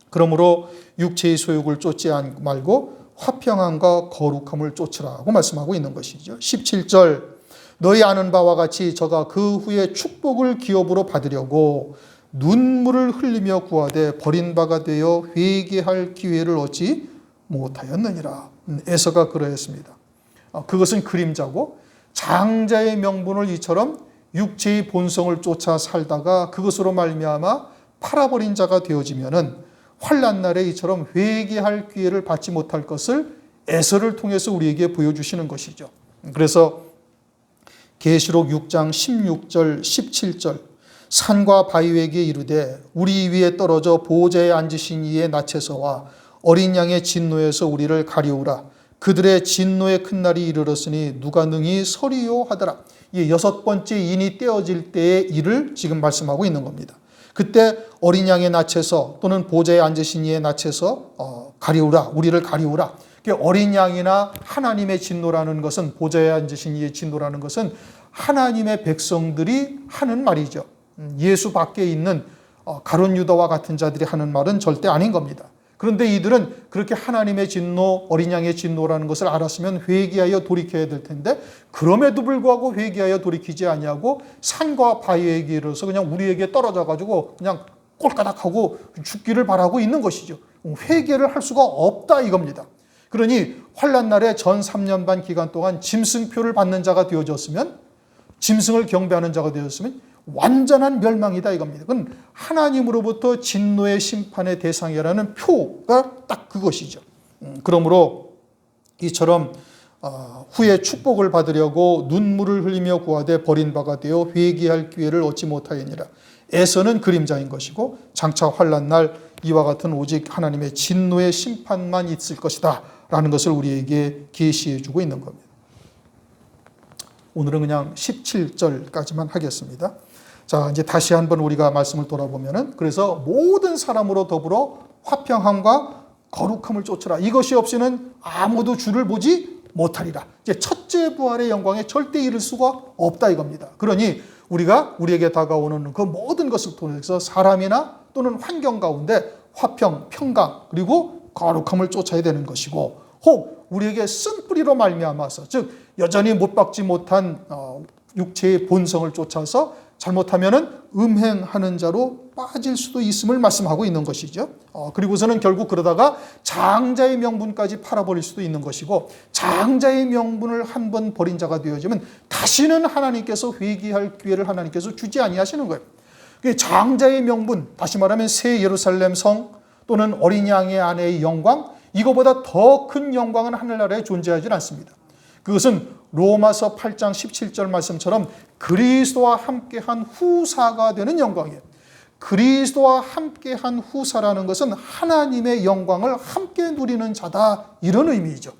[SPEAKER 1] 그러므로 육체의 소욕을 쫓지 말고 화평함과 거룩함을 쫓으라고 말씀하고 있는 것이죠. 17절, 너희 아는 바와 같이 저가 그 후에 축복을 기업으로 받으려고 눈물을 흘리며 구하되 버린 바가 되어 회개할 기회를 얻지 못하였느니라. 에서가 그러했습니다. 그것은 그림자고, 장자의 명분을 이처럼 육체의 본성을 쫓아 살다가 그것으로 말미암아 팔아버린 자가 되어지면은 환난 날에 이처럼 회개할 기회를 받지 못할 것을 에서를 통해서 우리에게 보여주시는 것이죠. 그래서 계시록 6장 16절 17절, 산과 바위에게 이르되 우리 위에 떨어져 보호자에 앉으신 이의 낯에서와 어린 양의 진노에서 우리를 가리우라. 그들의 진노의 큰 날이 이르렀으니 누가 능히 서리요 하더라. 이 6번째 인이 떼어질 때의 일을 지금 말씀하고 있는 겁니다. 그때 어린 양의 낯에서 또는 보좌에 앉으신 이의 낯에서 가리우라, 우리를 가리우라. 어린 양이나 하나님의 진노라는 것은, 보좌에 앉으신 이의 진노라는 것은 하나님의 백성들이 하는 말이죠. 예수 밖에 있는 가룟 유다와 같은 자들이 하는 말은 절대 아닌 겁니다. 그런데 이들은 그렇게 하나님의 진노, 어린 양의 진노라는 것을 알았으면 회개하여 돌이켜야 될 텐데, 그럼에도 불구하고 회개하여 돌이키지 아니하고 산과 바위에게 이르러서 그냥 우리에게 떨어져 가지고 그냥 꼴까닥하고 죽기를 바라고 있는 것이죠. 회개를 할 수가 없다 이겁니다. 그러니 환난 날에 전 3년 반 기간 동안 짐승표를 받는 자가 되어졌으면, 짐승을 경배하는 자가 되었으면 완전한 멸망이다 이겁니다. 그건 하나님으로부터 진노의 심판의 대상이라는 표가 딱 그것이죠. 그러므로 이처럼 후에 축복을 받으려고 눈물을 흘리며 구하되 버린 바가 되어 회개할 기회를 얻지 못하였니라. 에서는 그림자인 것이고, 장차 환난 날 이와 같은 오직 하나님의 진노의 심판만 있을 것이다 라는 것을 우리에게 계시해 주고 있는 겁니다. 오늘은 그냥 17절까지만 하겠습니다. 자, 이제 다시 한번 우리가 말씀을 돌아보면은, 그래서 모든 사람으로 더불어 화평함과 거룩함을 쫓으라. 이것이 없이는 아무도 주를 보지 못하리라. 이제 첫째 부활의 영광에 절대 이를 수가 없다 이겁니다. 그러니 우리에게 다가오는 그 모든 것을 통해서 사람이나 또는 환경 가운데 화평, 평강, 그리고 거룩함을 쫓아야 되는 것이고, 혹 우리에게 쓴 뿌리로 말미암아서, 즉 여전히 못 박지 못한 육체의 본성을 쫓아서 잘못하면은 음행하는 자로 빠질 수도 있음을 말씀하고 있는 것이죠. 그리고서는 결국 그러다가 장자의 명분까지 팔아버릴 수도 있는 것이고, 장자의 명분을 한 번 버린 자가 되어지면 다시는 하나님께서 회개할 기회를 하나님께서 주지 아니하시는 거예요. 장자의 명분, 다시 말하면 새 예루살렘 성 또는 어린 양의 아내의 영광, 이거보다 더 큰 영광은 하늘나라에 존재하지 않습니다. 그것은 로마서 8장 17절 말씀처럼 그리스도와 함께한 후사가 되는 영광이에요. 그리스도와 함께한 후사라는 것은 하나님의 영광을 함께 누리는 자다, 이런 의미이죠.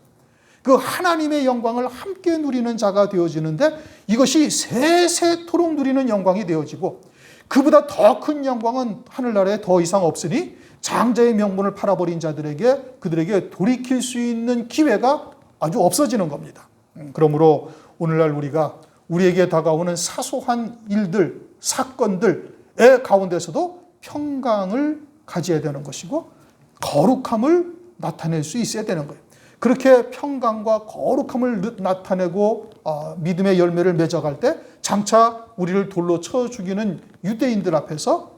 [SPEAKER 1] 그 하나님의 영광을 함께 누리는 자가 되어지는데, 이것이 세세토록 누리는 영광이 되어지고, 그보다 더 큰 영광은 하늘나라에 더 이상 없으니 장자의 명분을 팔아버린 자들에게, 그들에게 돌이킬 수 있는 기회가 아주 없어지는 겁니다. 그러므로 오늘날 우리가 우리에게 다가오는 사소한 일들, 사건들의 가운데서도 평강을 가져야 되는 것이고, 거룩함을 나타낼 수 있어야 되는 거예요. 그렇게 평강과 거룩함을 나타내고 믿음의 열매를 맺어갈 때, 장차 우리를 돌로 쳐 죽이는 유대인들 앞에서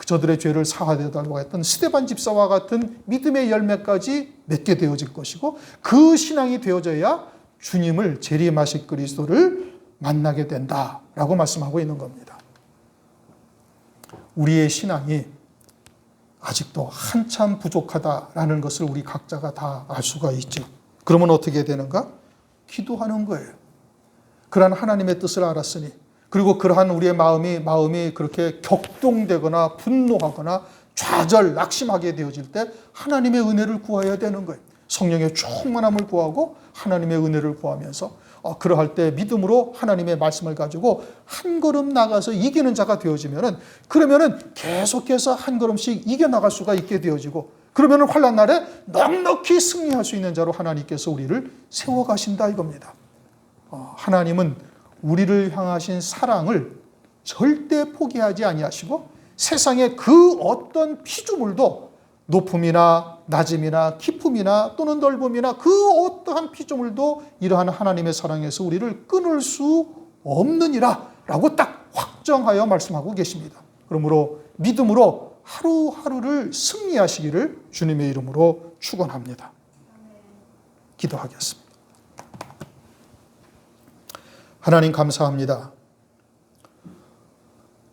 [SPEAKER 1] 저들의 죄를 사하되달라고 했던 스데반 집사와 같은 믿음의 열매까지 맺게 되어질 것이고, 그 신앙이 되어져야 주님을, 재림하실 그리스도를 만나게 된다라고 말씀하고 있는 겁니다. 우리의 신앙이 아직도 한참 부족하다라는 것을 우리 각자가 다 알 수가 있죠. 그러면 어떻게 되는가? 기도하는 거예요. 그러한 하나님의 뜻을 알았으니, 그리고 그러한 우리의 마음이 그렇게 격동되거나 분노하거나 좌절, 낙심하게 되어질 때 하나님의 은혜를 구해야 되는 거예요. 성령의 충만함을 구하고 하나님의 은혜를 구하면서 그러할 때 믿음으로 하나님의 말씀을 가지고 한 걸음 나가서 이기는 자가 되어지면은, 그러면은 계속해서 한 걸음씩 이겨나갈 수가 있게 되어지고, 그러면은 환난 날에 넉넉히 승리할 수 있는 자로 하나님께서 우리를 세워가신다 이겁니다. 하나님은 우리를 향하신 사랑을 절대 포기하지 아니하시고, 세상의 그 어떤 피조물도 높음이나 낮음이나 깊음이나 또는 넓음이나 그 어떠한 피조물도 이러한 하나님의 사랑에서 우리를 끊을 수 없느니라 라고 딱 확정하여 말씀하고 계십니다. 그러므로 믿음으로 하루하루를 승리하시기를 주님의 이름으로 축원합니다. 기도하겠습니다. 하나님 감사합니다.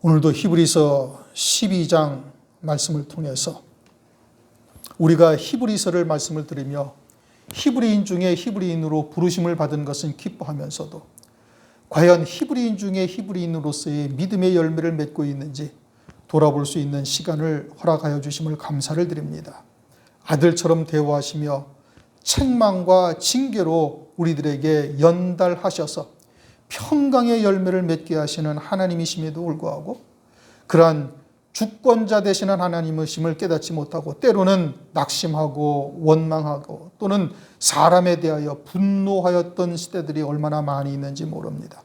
[SPEAKER 1] 오늘도 히브리서 12장 말씀을 통해서 우리가 히브리서를 말씀을 들으며 히브리인 중에 히브리인으로 부르심을 받은 것은 기뻐하면서도 과연 히브리인 중에 히브리인으로서의 믿음의 열매를 맺고 있는지 돌아볼 수 있는 시간을 허락하여 주심을 감사를 드립니다. 아들처럼 대우하시며 책망과 징계로 우리들에게 연달하셔서 평강의 열매를 맺게 하시는 하나님이심에도 불구하고 그러한 주권자 되시는 하나님이심을 깨닫지 못하고 때로는 낙심하고 원망하고 또는 사람에 대하여 분노하였던 시대들이 얼마나 많이 있는지 모릅니다.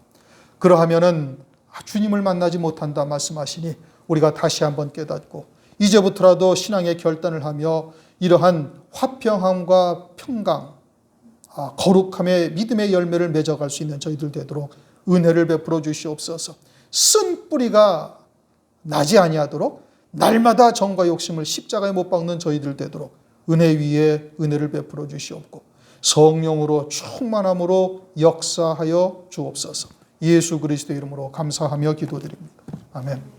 [SPEAKER 1] 그러하면은 주님을 만나지 못한다 말씀하시니 우리가 다시 한번 깨닫고 이제부터라도 신앙의 결단을 하며 이러한 화평함과 평강, 거룩함의 믿음의 열매를 맺어갈 수 있는 저희들 되도록 은혜를 베풀어 주시옵소서. 쓴 뿌리가 나지 아니하도록 날마다 정과 욕심을 십자가에 못 박는 저희들 되도록 은혜 위에 은혜를 베풀어 주시옵고 성령으로 충만함으로 역사하여 주옵소서. 예수 그리스도의 이름으로 감사하며 기도드립니다. 아멘.